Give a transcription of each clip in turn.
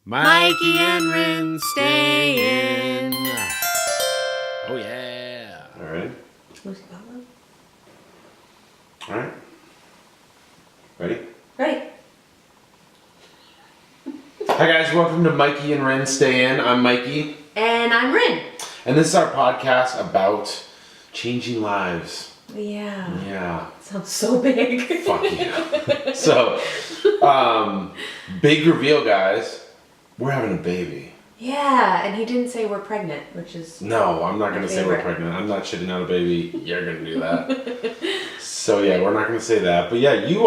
Mikey and Rinne, stay in. Oh, yeah. All right. All right. Ready? Ready. Hi, guys. Welcome to Mikey and Rinne, Stay In. I'm Mikey. And I'm Rinne. And this is our podcast about changing lives. Yeah. Yeah. Sounds so big. Fuck yeah. So, big reveal, guys. We're having a baby. Yeah, and he didn't say we're pregnant, which is... No, I'm not going to say we're pregnant. I'm not shitting out a baby. You're going to do that. So, yeah, we're not going to say that. But, yeah, you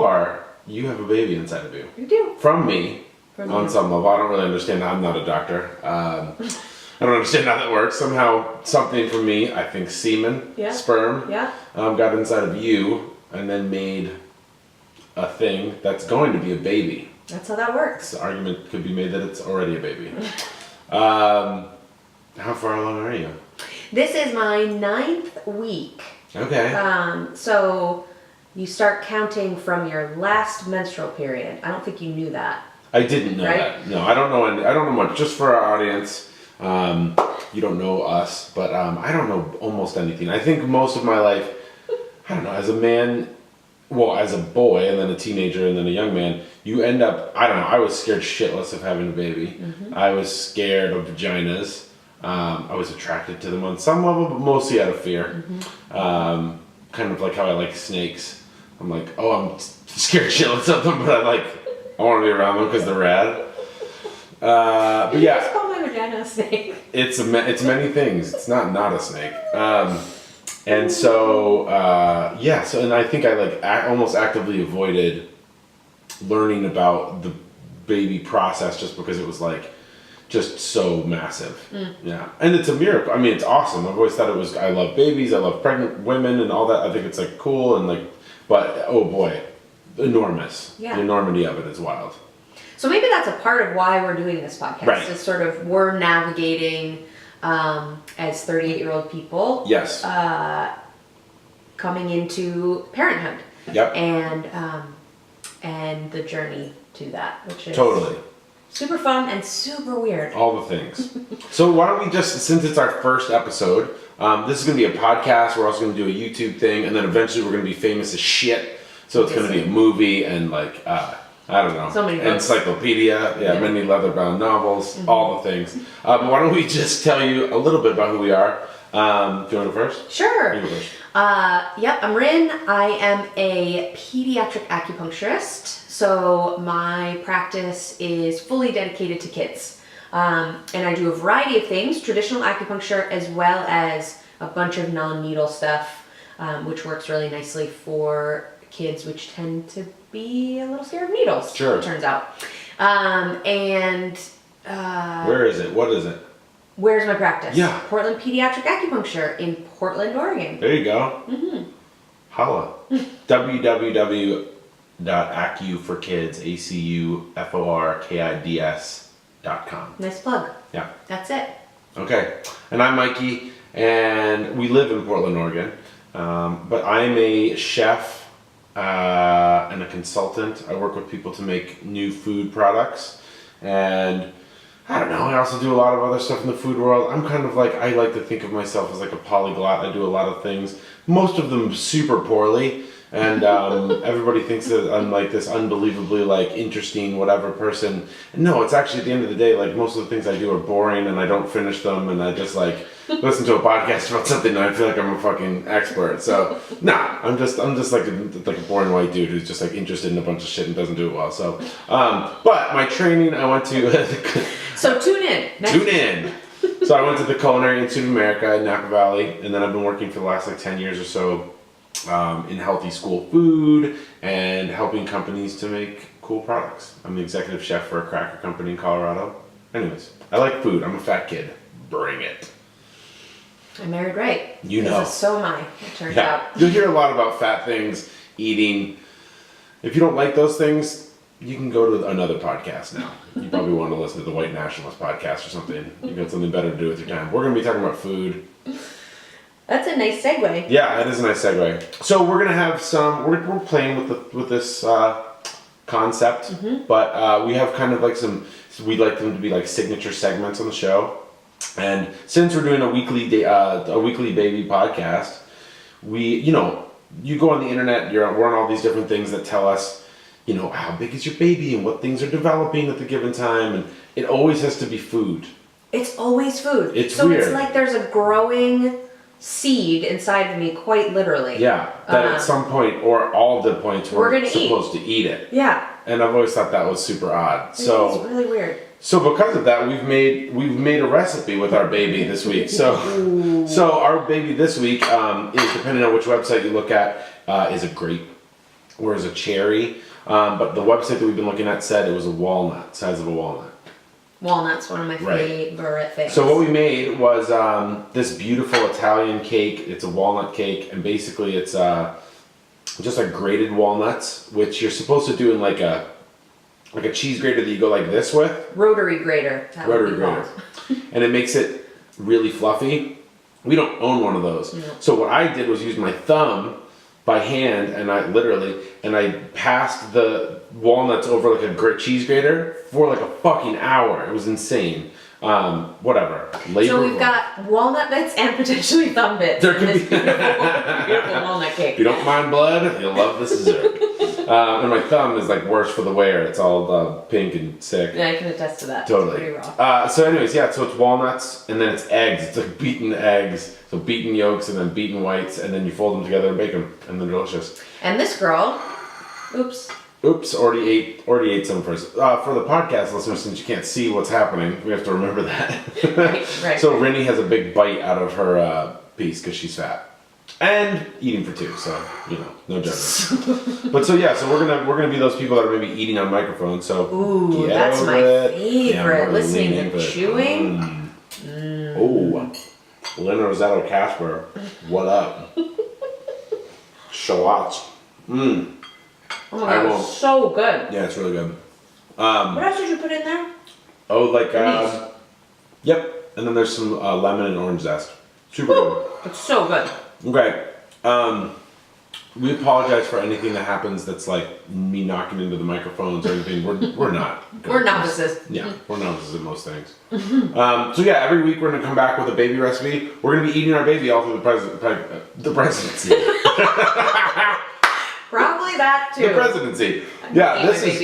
have a baby inside of you. You do. From me, From on you. some level. I don't really understand. I'm not a doctor. I don't understand how that works. Somehow, something from me, I think semen, sperm, got inside of you and then made a thing that's going to be a baby. That's how that works. The argument could be made that it's already a baby. How far along are you? This is my 9th week. Okay. So you start counting from your last menstrual period. I don't think you knew that. I didn't know that. No, I don't know. I don't know much. Just for our audience, you don't know us, but I don't know almost anything. I think most of my life, I don't know, as a man, well, as a boy and then a teenager and then a young man, you end up, I don't know, I was scared shitless of having a baby. Mm-hmm. I was scared of vaginas. I was attracted to them on some level, but mostly out of fear. Mm-hmm. Kind of like how I like snakes. I'm like, oh, I'm scared shitless of them, but I want to be around them because they're rad. But yeah. Just call my vagina a snake. It's many things. It's not a snake. And so, and I think I almost actively avoided learning about the baby process just because it was just so massive. Yeah. And it's a miracle. I mean, it's awesome. I've always thought I love babies, I love pregnant women and all that. I think it's cool and but oh boy, enormous. Yeah. The enormity of it is wild. So maybe that's a part of why we're doing this podcast. Right. Is sort of we're navigating as 38-year-old people. Yes. Coming into parenthood. Yep. And the journey to that, which is totally super fun and super weird. All the things. So why don't we just, since it's our first episode, this is going to be a podcast. We're also going to do a YouTube thing, and then eventually we're going to be famous as shit. So it's going to be a movie and I don't know, so many books. Encyclopedia, many leather-bound novels, all the things. But why don't we just tell you a little bit about who we are? Do you want to go first? Sure. You go first. I'm Rinne. I am a pediatric acupuncturist. So my practice is fully dedicated to kids. And I do a variety of things, traditional acupuncture as well as a bunch of non-needle stuff, which works really nicely for kids which tend to be a little scared of needles, sure. It turns out. Where is it? What is it? Where's my practice? Yeah. Portland Pediatric Acupuncture in Portland, Oregon. There you go. Mm-hmm. Holla. www.acuforkids.com. Nice plug. Yeah. That's it. Okay. And I'm Mikey, and we live in Portland, Oregon. But I'm a chef and a consultant. I work with people to make new food products. And I don't know, I also do a lot of other stuff in the food world. I'm kind of I like to think of myself as a polyglot. I do a lot of things, most of them super poorly. And everybody thinks that I'm this unbelievably interesting whatever person. No, it's actually at the end of the day, most of the things I do are boring and I don't finish them and I just listen to a podcast about something and I feel like I'm a fucking expert. So I'm just like a boring white dude who's just interested in a bunch of shit and doesn't do it well. So, but my training, I went to. So tune in. Tune in. So I went to the Culinary Institute of America in Napa Valley, and then I've been working for the last 10 years or so in healthy school food and helping companies to make cool products. I'm the executive chef for a cracker company in Colorado. Anyways, I like food. I'm a fat kid. Bring it. I married right. You know. So am I, it turns out. You'll hear a lot about fat things, eating. If you don't like those things, you can go to another podcast now. You probably want to listen to the White Nationalist podcast or something. You got something better to do with your time. We're going to be talking about food. That's a nice segue. Yeah, that is a nice segue. So we're going to have we're playing with this concept, but we have kind of like we'd like them to be like signature segments on the show. And since we're doing a weekly baby podcast, you go on the internet, we're on all these different things that tell us, how big is your baby and what things are developing at the given time, and it always has to be food. It's always food. It's so weird. It's like there's a growing seed inside of me, quite literally. Yeah, that at some point, or all the points, we're supposed to eat it. Yeah. And I've always thought that was super odd. It's really weird. So because of that, we've made a recipe with our baby this week. So our baby this week is, depending on which website you look at, is a grape or is a cherry. But the website that we've been looking at said it was a walnut, size of a walnut. Walnut's one of my favorite things. So what we made was this beautiful Italian cake. It's a walnut cake, and basically it's just like grated walnuts, which you're supposed to do in like a cheese grater that you go like this with. Rotary grater. Rotary grater. And it makes it really fluffy. We don't own one of those. No. So what I did was use my thumb by hand, and I passed the walnuts over like a cheese grater for like a fucking hour. It was insane. Whatever. So we've got walnut bits and potentially thumb bits. There could be beautiful walnut cake. If you don't mind blood, you'll love this dessert. And my thumb is like worse for the wear. It's all pink and sick. Yeah, I can attest to that. Totally. It's pretty raw. So anyways, so it's walnuts, and then it's eggs. It's like beaten eggs. So beaten yolks and then beaten whites, and then you fold them together and bake them, and they're delicious. And this girl, Oops, already ate some first. For the podcast listeners, since you can't see what's happening, we have to remember that. Right. So Rinne has a big bite out of her piece because she's fat. And eating for two, so no judgment. But so we're gonna be those people that are maybe eating on microphones. So ooh, that's my favorite. Listening to chewing. Oh, Lynn Rosetto Casper, what up? Shallots. Oh my god, it's so good. Yeah, it's really good. What else did you put in there? Oh, like yep. And then there's some lemon and orange zest. Super good. It's so good. Okay. We apologize for anything that happens that's like me knocking into the microphones or anything. We're not. We're novices. Yeah, we're novices at most things. So every week we're gonna come back with a baby recipe. We're gonna be eating our baby all through the presidency. Probably that too. The presidency. Yeah, this is.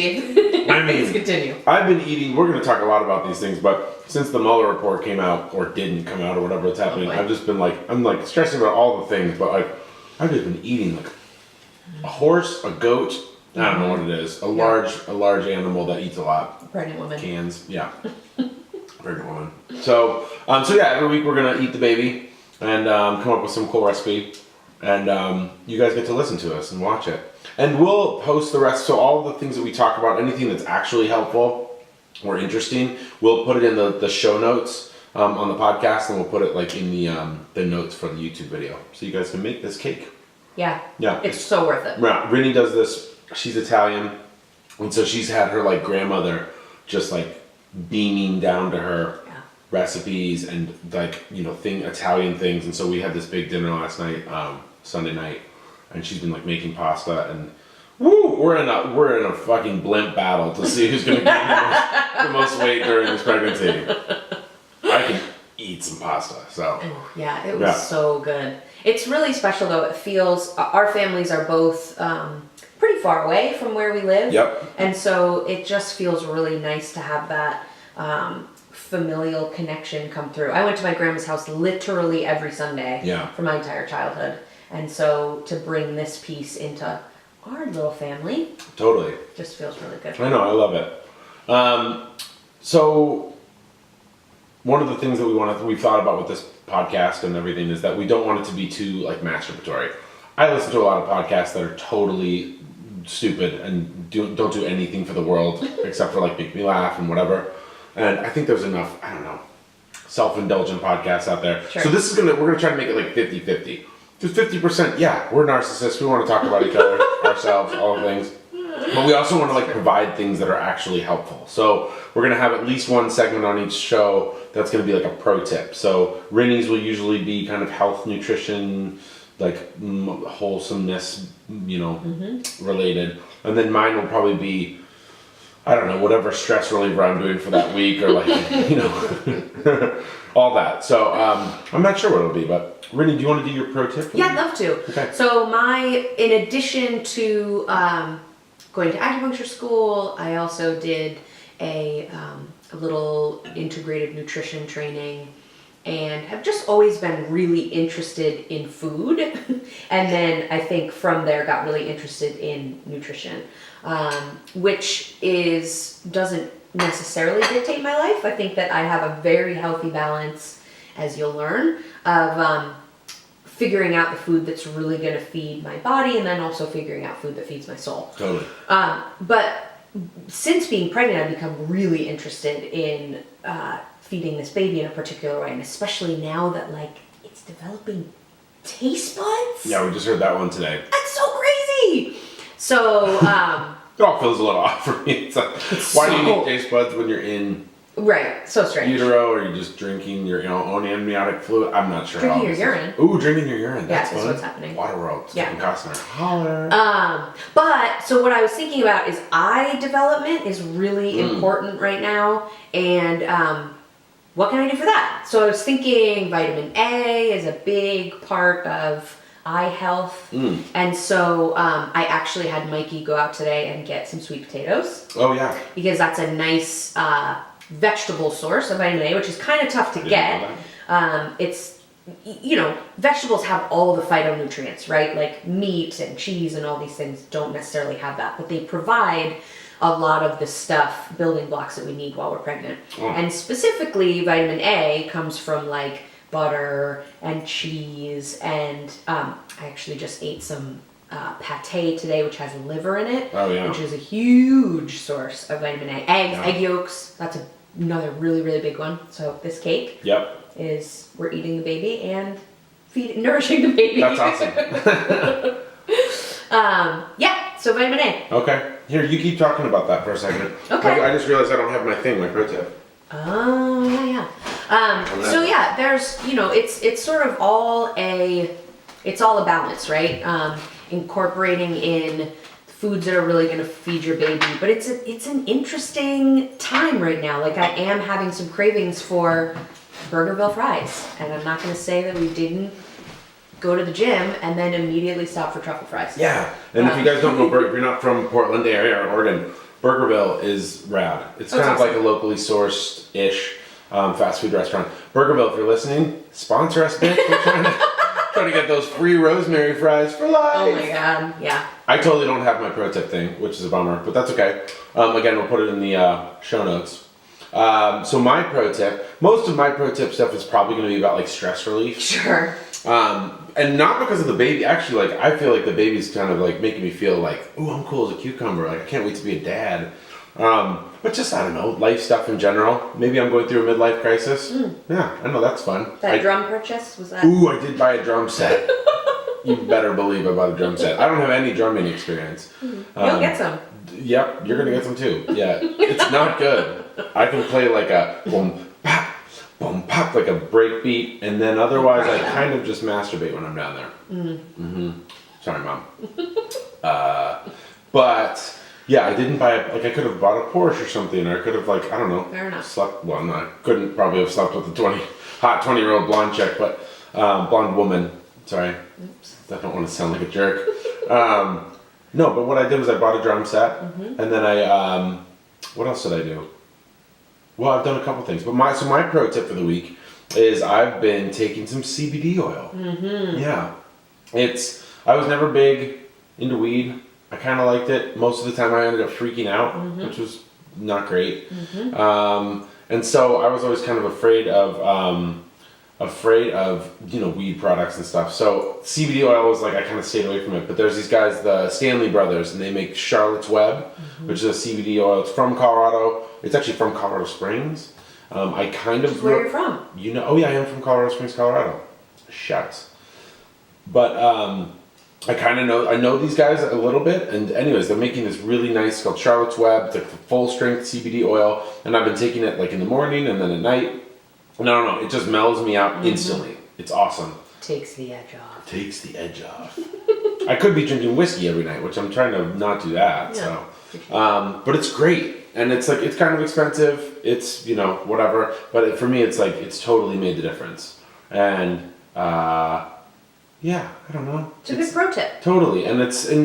I mean, let's continue. I've been eating. We're gonna talk a lot about these things, but since the Mueller report came out or didn't come out or whatever it's happening, I've just been I'm stressing about all the things, but I've just been eating like a horse, a goat. I don't know what it is. A large animal that eats a lot. Pregnant woman. Cans. Yeah. Pregnant woman. So every week we're gonna eat the baby and come up with some cool recipe, and you guys get to listen to us and watch it. And we'll post the rest. So all the things that we talk about, anything that's actually helpful or interesting, we'll put it in the show notes on the podcast, and we'll put it like in the notes for the YouTube video, so you guys can make this cake. Yeah. Yeah. It's so worth it. Yeah. Rinne does this. She's Italian, and so she's had her like grandmother just like beaming down to her recipes and like Italian things. And so we had this big dinner last night, Sunday night, and she's been like making pasta, and we're in a fucking blimp battle to see who's gonna gain the most weight during this pregnancy. I can eat some pasta, so. Yeah, it was so good. It's really special though. It feels, our families are both pretty far away from where we live. Yep. And so it just feels really nice to have that familial connection come through. I went to my grandma's house literally every Sunday for my entire childhood. And so to bring this piece into our little family. Totally. Just feels really good. I know, I love it. So one of the things that we've thought about with this podcast and everything is that we don't want it to be too like masturbatory. I listen to a lot of podcasts that are totally stupid and don't do anything for the world except for like make me laugh and whatever. And I think there's enough, I don't know, self-indulgent podcasts out there. Sure. So we're gonna try to make it like 50-50. Just 50%, we're narcissists. We want to talk about each other, ourselves, all the things. But we also want to like provide things that are actually helpful. So we're going to have at least one segment on each show that's going to be like a pro tip. So Rinne's will usually be kind of health, nutrition, like wholesomeness, related. And then mine will probably be, I don't know, whatever stress reliever I'm doing for that week, or like, you know, all that. So I'm not sure what it'll be, but Rinne, do you want to do your pro tip? Yeah, I'd love to. Okay. So in addition to going to acupuncture school, I also did a little integrated nutrition training, and have just always been really interested in food. And then I think from there got really interested in nutrition, which doesn't necessarily dictate my life. I think that I have a very healthy balance, as you'll learn, of figuring out the food that's really going to feed my body, and then also figuring out food that feeds my soul. Totally. But since being pregnant, I've become really interested in feeding this baby in a particular way, and especially now that like it's developing taste buds. Yeah, we just heard that one today. That's so crazy. So it all feels a little off for me. It's like, why do you need taste buds when you're in so strange. utero, or you're just drinking your own amniotic fluid? I'm not sure. Drinking your urine. Ooh, drinking your urine. That's that's fun. what's happening. Waterworld. Yeah. Kosher. Holler. But so what I was thinking about is eye development is really important right now, and what can I do for that? So I was thinking vitamin A is a big part of eye health, and so I actually had Mikey go out today and get some sweet potatoes. Oh yeah. Because that's a nice vegetable source of vitamin A, which is kind of tough to get. It's, vegetables have all the phytonutrients, right? Like meat and cheese and all these things don't necessarily have that, but they provide a lot of the stuff, building blocks that we need while we're pregnant. And specifically, vitamin A comes from like butter and cheese, and I actually just ate some pate today, which has liver in it, which is a huge source of vitamin A. Eggs, egg yolks, that's another really, really big one. So this cake is we're eating the baby and nourishing the baby. That's awesome. So vitamin A. Okay. Here, you keep talking about that for a second. Okay. I just realized I don't have my pro tip. Oh, yeah. So yeah, there's, it's sort of it's all a balance, right? Incorporating in foods that are really going to feed your baby, but it's an interesting time right now. Like I am having some cravings for Burgerville fries, and I'm not going to say that we didn't go to the gym and then immediately stop for truffle fries. Yeah, and if you guys don't know, if you're not from Portland area or Oregon, Burgerville is rad. It's kind of like a locally sourced-ish fast food restaurant. Burgerville, if you're listening, sponsor us, bitch. We're trying to get those free rosemary fries for life. Oh my god, yeah. I totally don't have my pro tip thing, which is a bummer, but that's okay. Again, we'll put it in the show notes. So my pro tip, most of my pro tip stuff is probably going to be about like stress relief. Sure. And not because of the baby. Actually, like I feel like the baby's kind of like making me feel like, ooh, I'm cool as a cucumber. Like I can't wait to be a dad. But just, I don't know, life stuff in general. Maybe I'm going through a midlife crisis. Yeah, I know, that's fun. That drum purchase, was that? Ooh, I did buy a drum set. You better believe I bought a drum set. I don't have any drumming experience. You'll get some. Yep, you're gonna get some too. Yeah, it's not good. I can play like a boom pop, like a break beat, and then otherwise I kind of just masturbate when I'm down there. Sorry, Mom. But yeah, I didn't buy I could have bought a Porsche or something, or I could have I don't know. Fair enough. Slept. Well, no, I couldn't probably have slept with a hot 20-year-old blonde chick, but blonde woman. Sorry. Oops. I don't want to sound like a jerk. No, but what I did was I bought a drum set, and then I, what else did I do? Well, I've done a couple things, but my pro tip for the week is I've been taking some CBD oil. Yeah, I was never big into weed. I kind of liked it. Most of the time I ended up freaking out, which was not great. And so I was always kind of afraid of weed products and stuff. So CBD oil was I kind of stayed away from it. But there's these guys, the Stanley Brothers, and they make Charlotte's Web, which is a CBD oil. It's from Colorado. It's actually from Colorado Springs. I kind of where you're from. Oh yeah, I am from Colorado Springs, Colorado. Shucks. But I kind of I know these guys a little bit, and anyways, they're making this really nice called Charlotte's Web. It's like full strength CBD oil, and I've been taking it in the morning and then at night. No, it just mellows me out instantly. It's awesome. Takes the edge off. Takes the edge off. I could be drinking whiskey every night, which I'm trying to not do that. Yeah. So, but it's great, and it's like it's kind of expensive. It's whatever, but for me, it's like it's totally made the difference. And yeah, I don't know. It's a good pro tip. Totally, and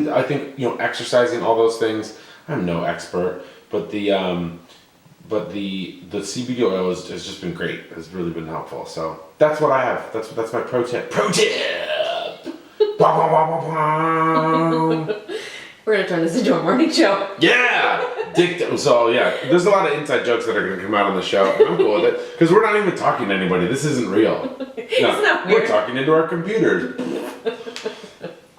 I think exercising, all those things. I'm no expert, but the CBD oil has just been great. It's really been helpful. So that's what I have. That's my pro tip. Pro tip. Bah, bah, bah, bah, bah. We're gonna turn this into a morning show. Yeah. So yeah, there's a lot of inside jokes that are gonna come out on the show. And I'm cool with it because we're not even talking to anybody. This isn't real. No, not weird. we're talking into our computers.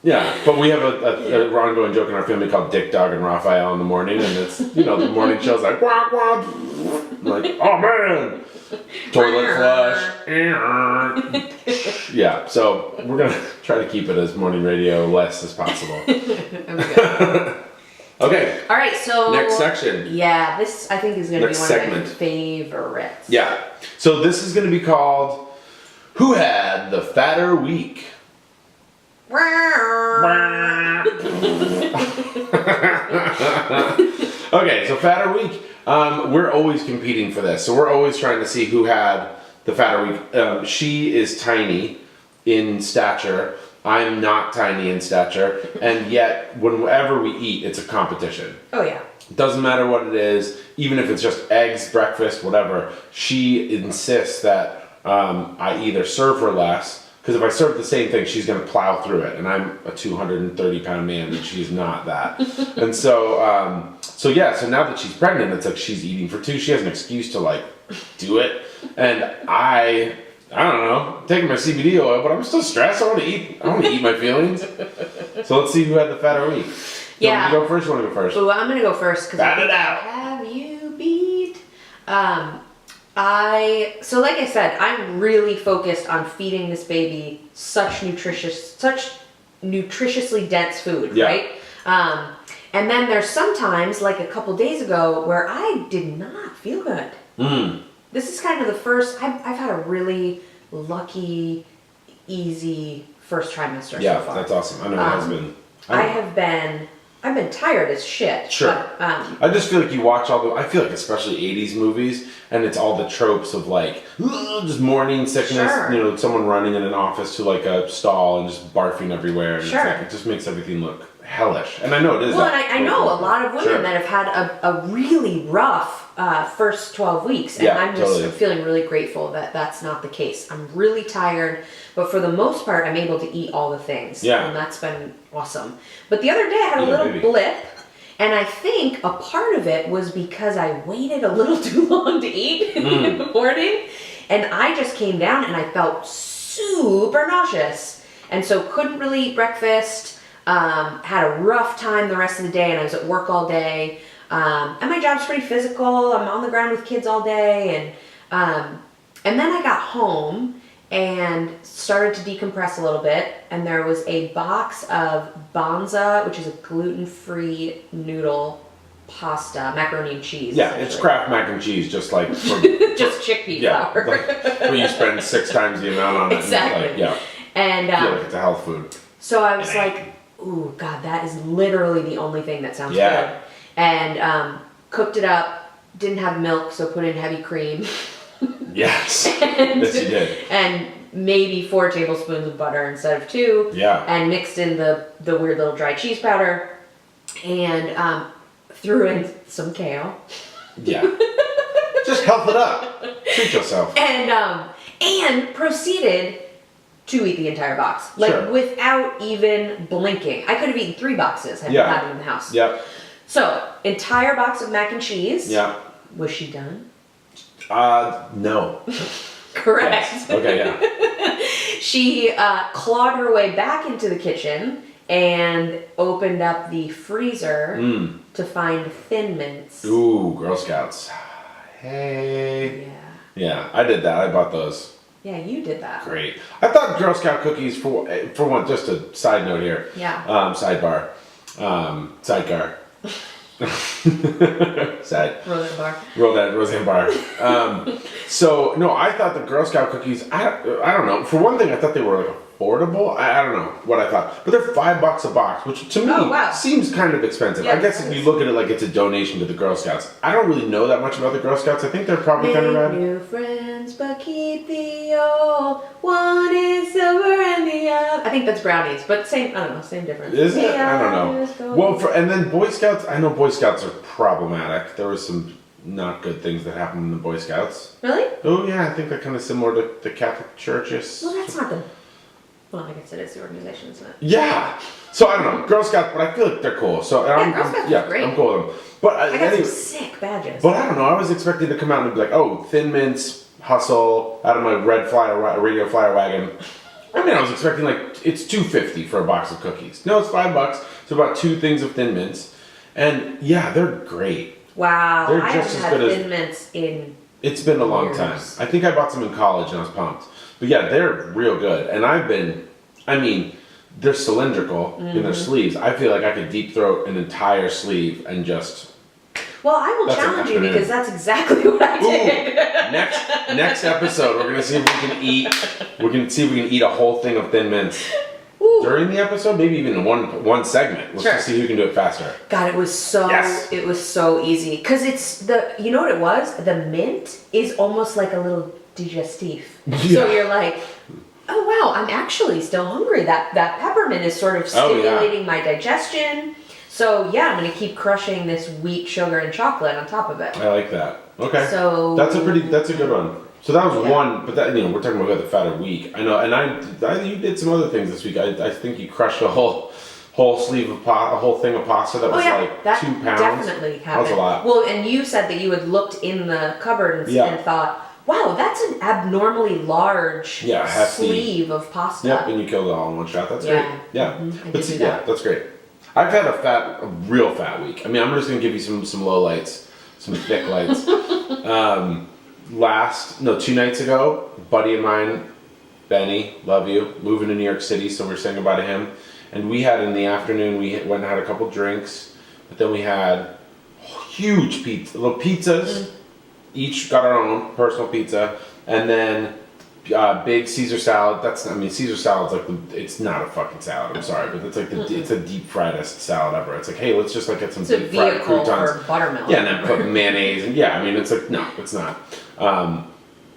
Yeah, but we have a ongoing joke in our family called Dick, Dog, and Raphael in the morning, and it's the morning show's like wah wah. I'm like, oh man, toilet flush. Yeah, so we're gonna try to keep it as morning radio less as possible. Okay. All right, so next section. Yeah, this I think is gonna be one segment. of my favorites. Yeah. So this is gonna be called "Who Had the Fatter Week." Okay, so fatter week. We're always competing for this, so we're always trying to see who had the fatter week. She is tiny in stature. I'm not tiny in stature, and yet whenever we eat, it's a competition. Oh yeah. It doesn't matter what it is, even if it's just eggs, breakfast, whatever. She insists that I either serve her less. Because if I serve the same thing, she's going to plow through it. And I'm a 230-pound man, and she's not that. And so, so now that she's pregnant, it's like she's eating for two. She has an excuse to, do it. And I don't know, I'm taking my CBD oil, but I'm still stressed. I want to eat my feelings. So let's see who had the fatter week. Yeah. You want me to go first? You want to go first? Ooh, I'm going to go first. Bat it out. Have you beat? So like I said, I'm really focused on feeding this baby such nutritiously dense food, right? And then there's sometimes, like a couple days ago, where I did not feel good. This is kind of the first, I've had a really lucky, easy first trimester so far. Yeah, that's awesome. I know it has been. I've been tired as shit. Sure. But, I just feel like you watch I feel like especially 80s movies, and it's all the tropes of just morning sickness, Sure. Someone running in an office to a stall and just barfing everywhere. And Sure. it just makes everything look hellish. And I know it is. Well, and I know a lot of women Sure. that have had a really rough first 12 weeks, and I'm just feeling really grateful that that's not the case. I'm really tired, but for the most part, I'm able to eat all the things. Yeah. And that's been awesome. But the other day, I had a little blip, and I think a part of it was because I waited a little too long to eat in the morning, and I just came down and I felt super nauseous, and so couldn't really eat breakfast. Had a rough time the rest of the day, and I was at work all day. And my job's pretty physical. I'm on the ground with kids all day, and then I got home and started to decompress a little bit. And there was a box of Banza, which is a gluten-free noodle pasta, macaroni and cheese. Yeah, it's Kraft mac and cheese, just from just chickpea flour. Where you spend 6 times the amount on it. Exactly. And I feel like it's a health food. So I was like, ooh, God, that is literally the only thing that sounds good. And cooked it up, didn't have milk, so put in heavy cream. Yes. Yes, you did. And maybe 4 tablespoons of butter instead of 2. Yeah. And mixed in the weird little dry cheese powder. And threw in some kale. Yeah. Just health it up. Treat yourself. And proceeded to eat the entire box. Without even blinking. I could have eaten 3 boxes had we had them in the house. Yep. So, entire box of mac and cheese. Yeah. Was she done? No. Correct. Yes. Okay, yeah. She clawed her way back into the kitchen and opened up the freezer to find Thin Mints. Ooh, Girl Scouts. Hey. Yeah. Yeah, I did that. I bought those. Yeah, you did that. Great. I thought Girl Scout cookies, for one, just a side note here. Yeah. Sidebar. Sidecar. Side. Roseanne Barr. So, no, I thought the Girl Scout cookies, I don't know. For one thing, I thought they were like a affordable. I don't know what I thought, but they're $5 a box, which to me seems kind of expensive. Yeah, I guess if you look at it like it's a donation to the Girl Scouts. I don't really know that much about the Girl Scouts. I think they're probably kind of rad. New friends, but keep the old. One is silver and the other. I think that's brownies, but same. I don't know, same difference. Is it? I don't know. Well, and then Boy Scouts. I know Boy Scouts are problematic. There was some not good things that happened in the Boy Scouts. Really? Oh yeah, I think they're kind of similar to the Catholic churches. Well, that's not the. Well, I guess it is the organization, isn't it? Yeah. So I don't know, Girl Scouts, but I feel like they're cool. So Girl Scouts are great. I'm cool with them. But I got some sick badges. But I don't know. I was expecting to come out and be like, oh, Thin Mints, Hustle, out of my radio flyer wagon. I mean, I was expecting like it's $2.50 for a box of cookies. No, it's $5. So about 2 things of Thin Mints, and yeah, they're great. Wow, They're I just haven't as had good Thin Mints in. It's been a long years. time. I think I bought some in college and I was pumped. But yeah, they're real good. And they're cylindrical in their sleeves. I feel like I could deep throat an entire sleeve and just. Well, I will challenge you because that's exactly what I did. Next episode, we're gonna see if we can eat. We're gonna see if we can eat a whole thing of Thin Mints. Ooh. During the episode, maybe even in one segment. Let's just see who can do it faster. God, it was so easy. Cause it's you know what it was? The mint is almost like a little digestif. Yeah. So you're like, oh wow, I'm actually still hungry. That peppermint is sort of stimulating my digestion. So yeah, I'm gonna keep crushing this wheat, sugar, and chocolate on top of it. I like that. Okay. So that's a good one. So that was one, but that we're talking about the fatter week. I know, and I you did some other things this week. I think you crushed a whole sleeve of a whole thing of pasta that was like that 2 pounds. Definitely happened. That was a lot. Well, and you said that you had looked in the cupboard and thought, wow, that's an abnormally large sleeve of pasta. Yep, and you killed it all in one shot. That's great. Yeah, mm-hmm. That's great. I've had a real fat week. I mean, I'm just gonna give you some low lights, some thick lights. 2 nights ago, a buddy of mine, Benny, love you, moving to New York City, so we're saying goodbye to him. And we had in the afternoon, we went and had a couple drinks, but then we had huge little pizzas. Each got our own personal pizza, and then big Caesar salad. Caesar salad's like it's not a fucking salad. I'm sorry, but it's like it's a deep friedest salad ever. It's like, hey, let's just like get some deep fried croutons. For buttermilk. Yeah, and then put mayonnaise and it's like no, it's not.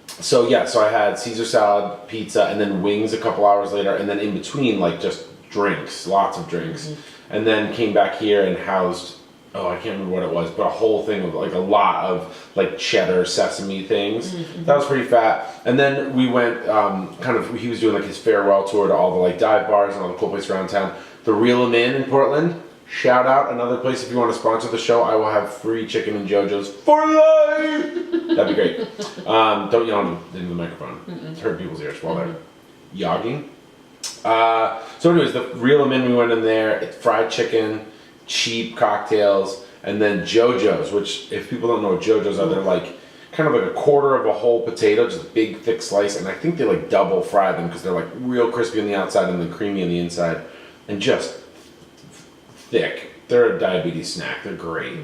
So I had Caesar salad, pizza, and then wings a couple hours later, and then in between like just drinks, lots of drinks, and then came back here and housed. Oh, I can't remember what it was, but a whole thing of like a lot of like cheddar sesame things. That was pretty fat. And then we went he was doing like his farewell tour to all the like dive bars and all the cool places around town. The Reel 'em In Portland. Shout out, another place if you want to sponsor the show. I will have free chicken and JoJo's for life. That'd be great. Don't yell into the microphone. It's hurt people's ears while they're yogging. So anyways, the Reel 'em In, we went in there. It's fried chicken, cheap cocktails, and then JoJo's, which if people don't know what JoJo's are, they're like kind of like a quarter of a whole potato, just a big thick slice, and I think they like double fry them because they're like real crispy on the outside and then creamy on the inside, and just thick. They're a diabetes snack. They're great.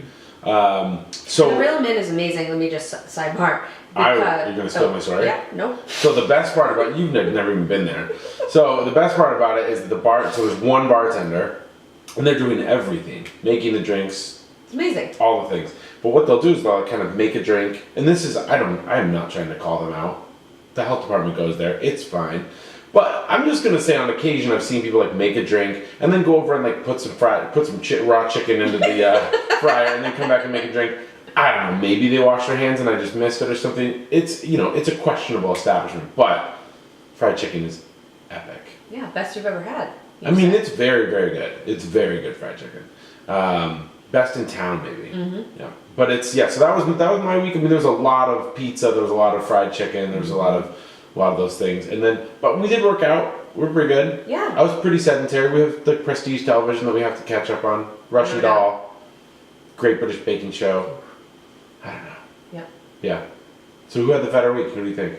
So the Reel 'em In is amazing. Let me just sidebar. You're gonna steal my story? Yeah, no. So the best part about you've never even been there. So the best part about it is that so there's one bartender. And they're doing everything, making the drinks. It's amazing. All the things. But what they'll do is they'll kind of make a drink. And this is, I am not trying to call them out. The health department goes there. It's fine. But I'm just going to say on occasion I've seen people like make a drink and then go over and like put some raw chicken into the fryer and then come back and make a drink. I don't know. Maybe they wash their hands and I just missed it or something. It's, it's a questionable establishment. But fried chicken is epic. Yeah, best you've ever had. I mean, it's very, very good. It's very good fried chicken. Best in town, maybe. Yeah, but so that was my week. I mean, there was a lot of pizza. There was a lot of fried chicken. There was a lot of those things. And then, but we did work out. We're pretty good. Yeah. I was pretty sedentary. We have the prestige television that we have to catch up on. Russian Doll, Great British Baking Show. I don't know. Yeah. Yeah. So who had the fatter week? Who do you think?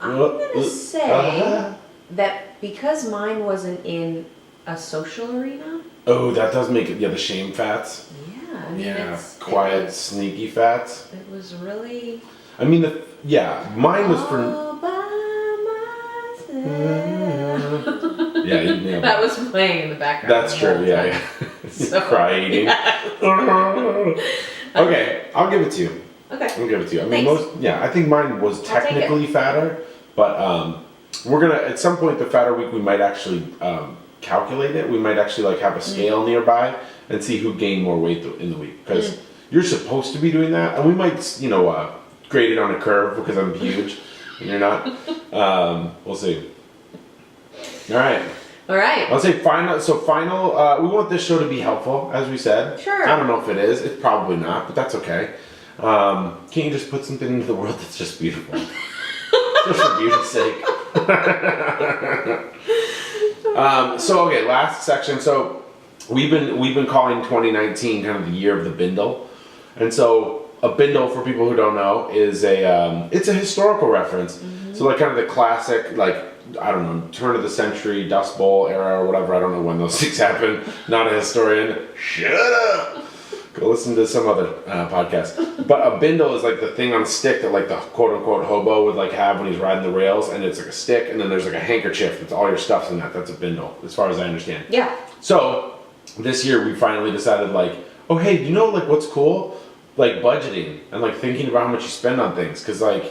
I'm gonna say that because mine wasn't in a social arena. Oh, that does make it. Yeah, the shame fats. Yeah, I mean, quiet, sneaky fats. It was really. I mean, mine was for. All by Yeah, you nailed That it. was playing in the background. That's the true. whole Yeah, time. yeah. So, Crying. Okay, I'll give it to you. Okay. I'll give it to you. I mean, Thanks. I think mine was take it. technically fatter, but we're gonna at some point the fatter week we might actually calculate it. We might actually like have a scale nearby and see who gained more weight in the week because you're supposed to be doing that, and we might grade it on a curve because I'm huge and you're not. We'll see. All right. All right. I'll say final. So final. We want this show to be helpful, as we said. Sure. I don't know if it is. It's probably not, but that's okay. Can't you just put something into the world that's just beautiful, just for beauty's sake? So okay, last section. So we've been calling 2019 kind of the year of the bindle, and so a bindle for people who don't know is it's a historical reference. So like kind of the classic I don't know, turn of the century, Dust Bowl era or whatever. I don't know when those things happened. Not a historian. Shut up. Go listen to some other podcast. But a bindle is like the thing on a stick that like the quote unquote hobo would like have when he's riding the rails, and it's like a stick, and then there's like a handkerchief that's all your stuff's in that. That's a bindle, as far as I understand. Yeah. So this year we finally decided oh hey, you know like what's cool? Like budgeting and like thinking about how much you spend on things, because like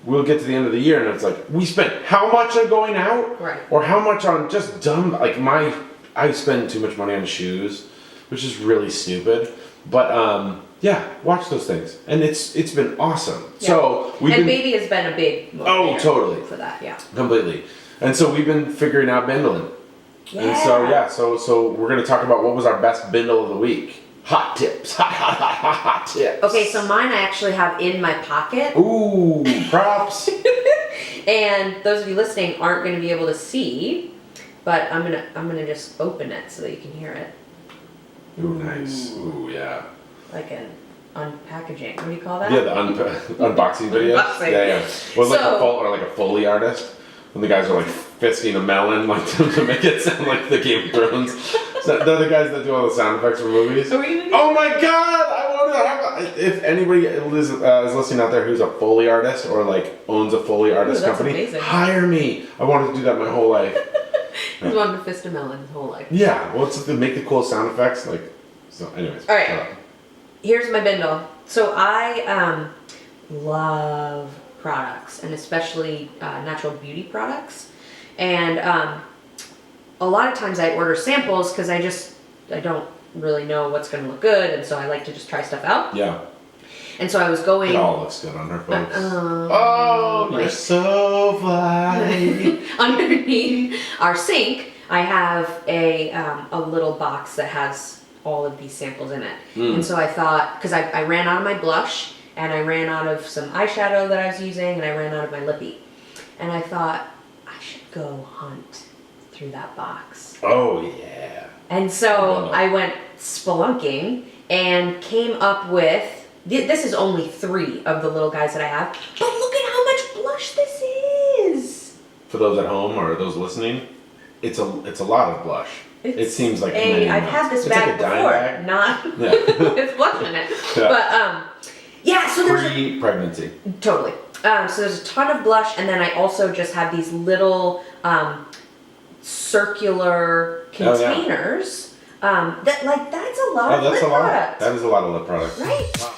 we'll get to the end of the year and it's like we spent how much on going out, Right. or how much on just dumb I spend too much money on shoes, which is really stupid. But yeah, watch those things, and it's been awesome. Yeah. So baby has been a big motivator totally for that. Yeah. completely, and so we've been figuring out bindling, and so we're gonna talk about what was our best bindle of the week. Hot tips, hot tips. Okay, so mine I actually have in my pocket. Ooh, props. And those of you listening aren't going to be able to see, but I'm gonna just open it so that you can hear it. Ooh, nice. Ooh, yeah. Like an unpackaging. What do you call that? Yeah, the unboxing videos. Unboxing. Yeah. Was like So- a Foley artist when the guys are like fisting a melon like to make it sound like the Game of Thrones. So they're the guys that do all the sound effects for movies. Are we gonna do Oh my god! I want to have. If anybody is listening out there who's a Foley artist or like owns a Foley artist that's company, amazing. hire me. I wanted to do that my whole life. He's wanted to fist a melon his whole life. Yeah, well, it's to make the cool sound effects. Like, so. Anyways. All right. shut up. Here's my bindle. So I love products, and especially natural beauty products. And a lot of times I order samples because I don't really know what's going to look good, and so I like to just try stuff out. Yeah. And so I was going. It all looks good on her folks. Oh, You're so fly. Underneath our sink, I have a little box that has all of these samples in it. And so I thought, because I ran out of my blush, and I ran out of some eyeshadow that I was using, and I ran out of my lippy. And I thought, I should go hunt through that box. Oh, yeah. And so I went spelunking and came up with, this is only 3 of the little guys that I have, but look at how much blush this is. For those at home or those listening, it's a lot of blush. It seems like I've had this bag like a dime before, bag. not Yeah. with blush in it. Yeah. But yeah, so there's Pre-pregnancy. totally. So there's a ton of blush, and then I also just have these little circular containers. That's a lot of lip products. That is a lot of lip product. Right? Wow.